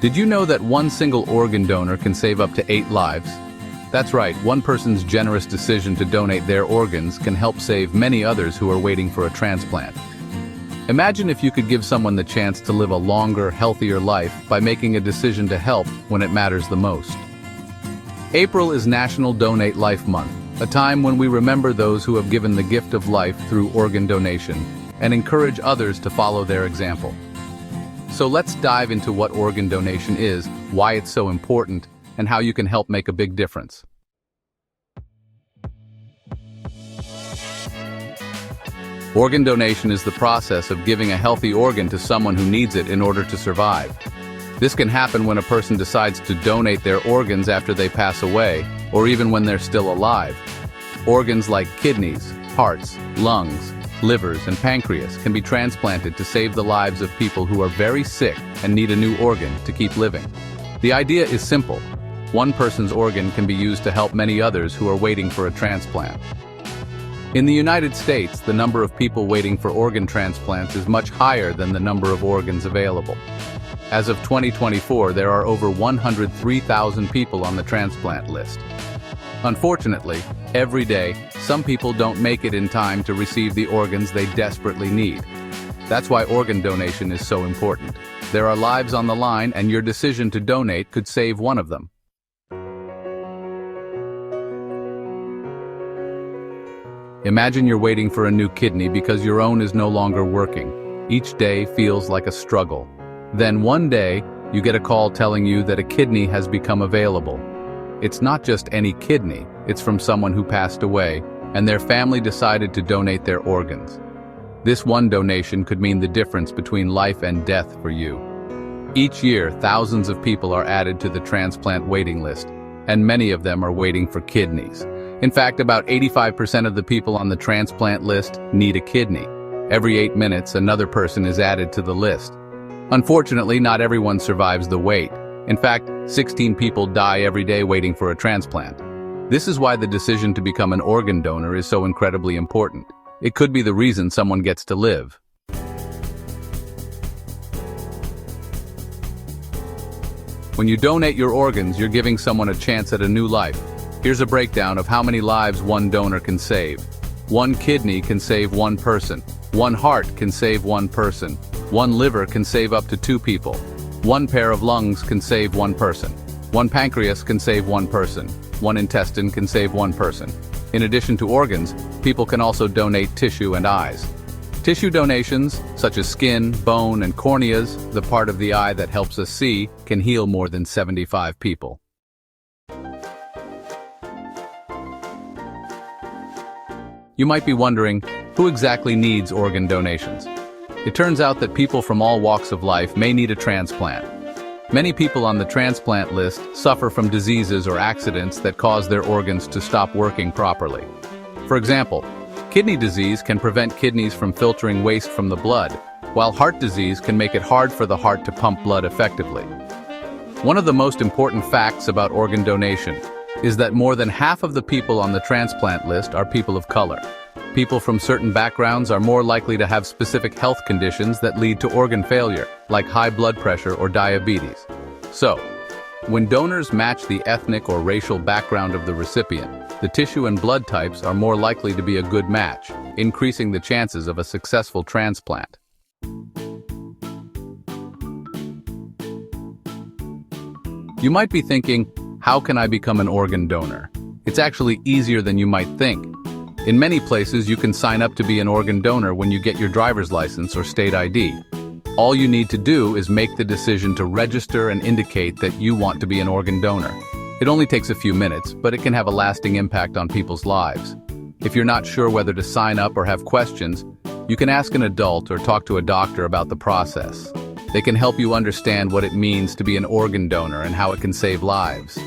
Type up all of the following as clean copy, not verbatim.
Did you know that one single organ donor can save up to 8 lives? That's right, one person's generous decision to donate their organs can help save many others who are waiting for a transplant. Imagine if you could give someone the chance to live a longer, healthier life by making a decision to help when it matters the most. April is National Donate Life Month, a time when we remember those who have given the gift of life through organ donation and encourage others to follow their example. So let's dive into what organ donation is, why it's so important, and how you can help make a big difference. Organ donation is the process of giving a healthy organ to someone who needs it in order to survive. This can happen when a person decides to donate their organs after they pass away, or even when they're still alive. Organs like kidneys, hearts, lungs, livers, and pancreas can be transplanted to save the lives of people who are very sick and need a new organ to keep living. The idea is simple. One person's organ can be used to help many others who are waiting for a transplant. In the United States, the number of people waiting for organ transplants is much higher than the number of organs available. As of 2024, there are over 103,000 people on the transplant list. Unfortunately, every day, some people don't make it in time to receive the organs they desperately need. That's why organ donation is so important. There are lives on the line, and your decision to donate could save one of them. Imagine you're waiting for a new kidney because your own is no longer working. Each day feels like a struggle. Then one day, you get a call telling you that a kidney has become available. It's not just any kidney, it's from someone who passed away, and their family decided to donate their organs. This one donation could mean the difference between life and death for you. Each year, thousands of people are added to the transplant waiting list, and many of them are waiting for kidneys. In fact, about 85% of the people on the transplant list need a kidney. Every 8 minutes, another person is added to the list. Unfortunately, not everyone survives the wait. In fact, 16 people die every day waiting for a transplant. This is why the decision to become an organ donor is so incredibly important. It could be the reason someone gets to live. When you donate your organs, you're giving someone a chance at a new life. Here's a breakdown of how many lives one donor can save. One kidney can save one person. One heart can save one person. One liver can save up to 2 people. One pair of lungs can save one person. One pancreas can save one person. One intestine can save one person. In addition to organs, people can also donate tissue and eyes. Tissue donations, such as skin, bone, and corneas, the part of the eye that helps us see, can heal more than 75 people. You might be wondering, who exactly needs organ donations? It turns out that people from all walks of life may need a transplant. Many people on the transplant list suffer from diseases or accidents that cause their organs to stop working properly. For example, kidney disease can prevent kidneys from filtering waste from the blood, while heart disease can make it hard for the heart to pump blood effectively. One of the most important facts about organ donation is that more than half of the people on the transplant list are people of color. People from certain backgrounds are more likely to have specific health conditions that lead to organ failure, like high blood pressure or diabetes. So, when donors match the ethnic or racial background of the recipient, the tissue and blood types are more likely to be a good match, increasing the chances of a successful transplant. You might be thinking, how can I become an organ donor? It's actually easier than you might think. In many places, you can sign up to be an organ donor when you get your driver's license or state ID. All you need to do is make the decision to register and indicate that you want to be an organ donor. It only takes a few minutes, but it can have a lasting impact on people's lives. If you're not sure whether to sign up or have questions, you can ask an adult or talk to a doctor about the process. They can help you understand what it means to be an organ donor and how it can save lives.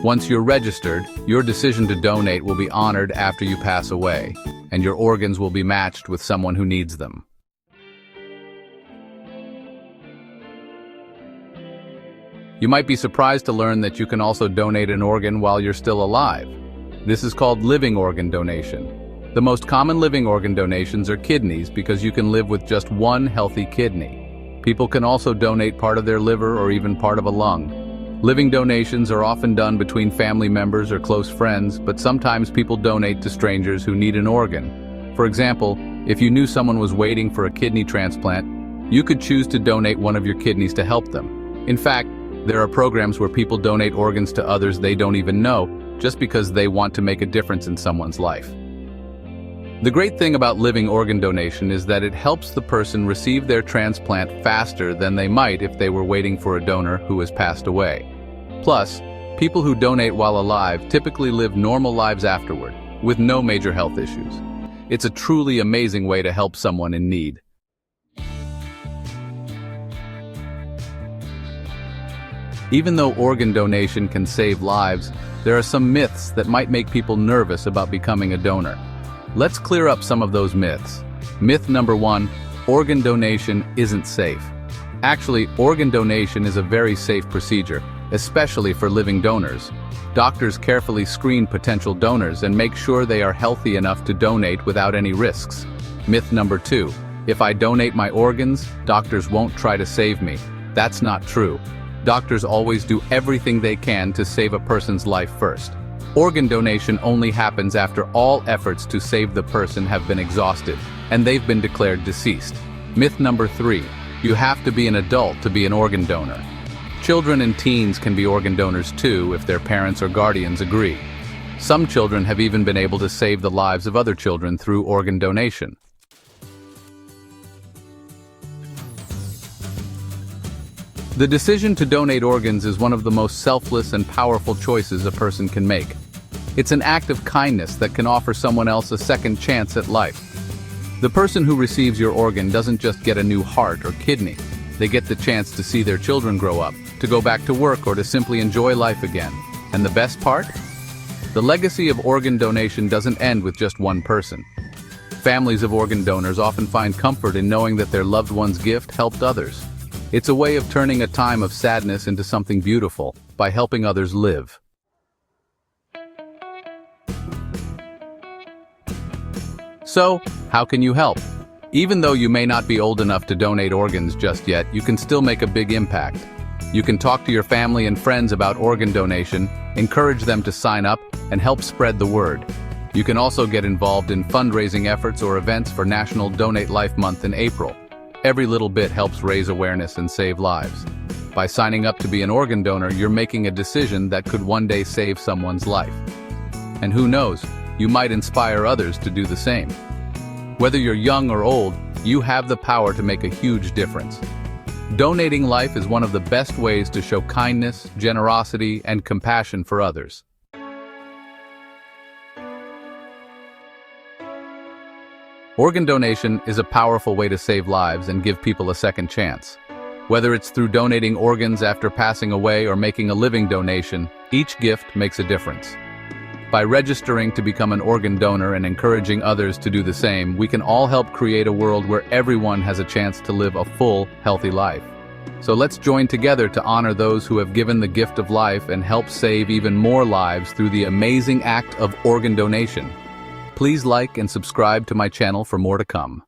Once you're registered, your decision to donate will be honored after you pass away, and your organs will be matched with someone who needs them. You might be surprised to learn that you can also donate an organ while you're still alive. This is called living organ donation. The most common living organ donations are kidneys because you can live with just one healthy kidney. People can also donate part of their liver or even part of a lung. Living donations are often done between family members or close friends, but sometimes people donate to strangers who need an organ. For example, if you knew someone was waiting for a kidney transplant, you could choose to donate one of your kidneys to help them. In fact, there are programs where people donate organs to others they don't even know, just because they want to make a difference in someone's life. The great thing about living organ donation is that it helps the person receive their transplant faster than they might if they were waiting for a donor who has passed away. Plus, people who donate while alive typically live normal lives afterward, with no major health issues. It's a truly amazing way to help someone in need. Even though organ donation can save lives, there are some myths that might make people nervous about becoming a donor. Let's clear up some of those myths. Myth number 1, organ donation isn't safe. Actually, organ donation is a very safe procedure, especially for living donors. Doctors carefully screen potential donors and make sure they are healthy enough to donate without any risks. Myth number 2, if I donate my organs, doctors won't try to save me. That's not true. Doctors always do everything they can to save a person's life first. Organ donation only happens after all efforts to save the person have been exhausted, and they've been declared deceased. Myth number 3, you have to be an adult to be an organ donor. Children and teens can be organ donors too if their parents or guardians agree. Some children have even been able to save the lives of other children through organ donation. The decision to donate organs is one of the most selfless and powerful choices a person can make. It's an act of kindness that can offer someone else a second chance at life. The person who receives your organ doesn't just get a new heart or kidney. They get the chance to see their children grow up, to go back to work, or to simply enjoy life again. And the best part? The legacy of organ donation doesn't end with just one person. Families of organ donors often find comfort in knowing that their loved one's gift helped others. It's a way of turning a time of sadness into something beautiful by helping others live. So, how can you help? Even though you may not be old enough to donate organs just yet, you can still make a big impact. You can talk to your family and friends about organ donation, encourage them to sign up, and help spread the word. You can also get involved in fundraising efforts or events for National Donate Life Month in April. Every little bit helps raise awareness and save lives. By signing up to be an organ donor, you're making a decision that could one day save someone's life. And who knows, you might inspire others to do the same. Whether you're young or old, you have the power to make a huge difference. Donating life is one of the best ways to show kindness, generosity, and compassion for others. Organ donation is a powerful way to save lives and give people a second chance. Whether it's through donating organs after passing away or making a living donation, each gift makes a difference. By registering to become an organ donor and encouraging others to do the same, we can all help create a world where everyone has a chance to live a full, healthy life. So let's join together to honor those who have given the gift of life and help save even more lives through the amazing act of organ donation. Please like and subscribe to my channel for more to come.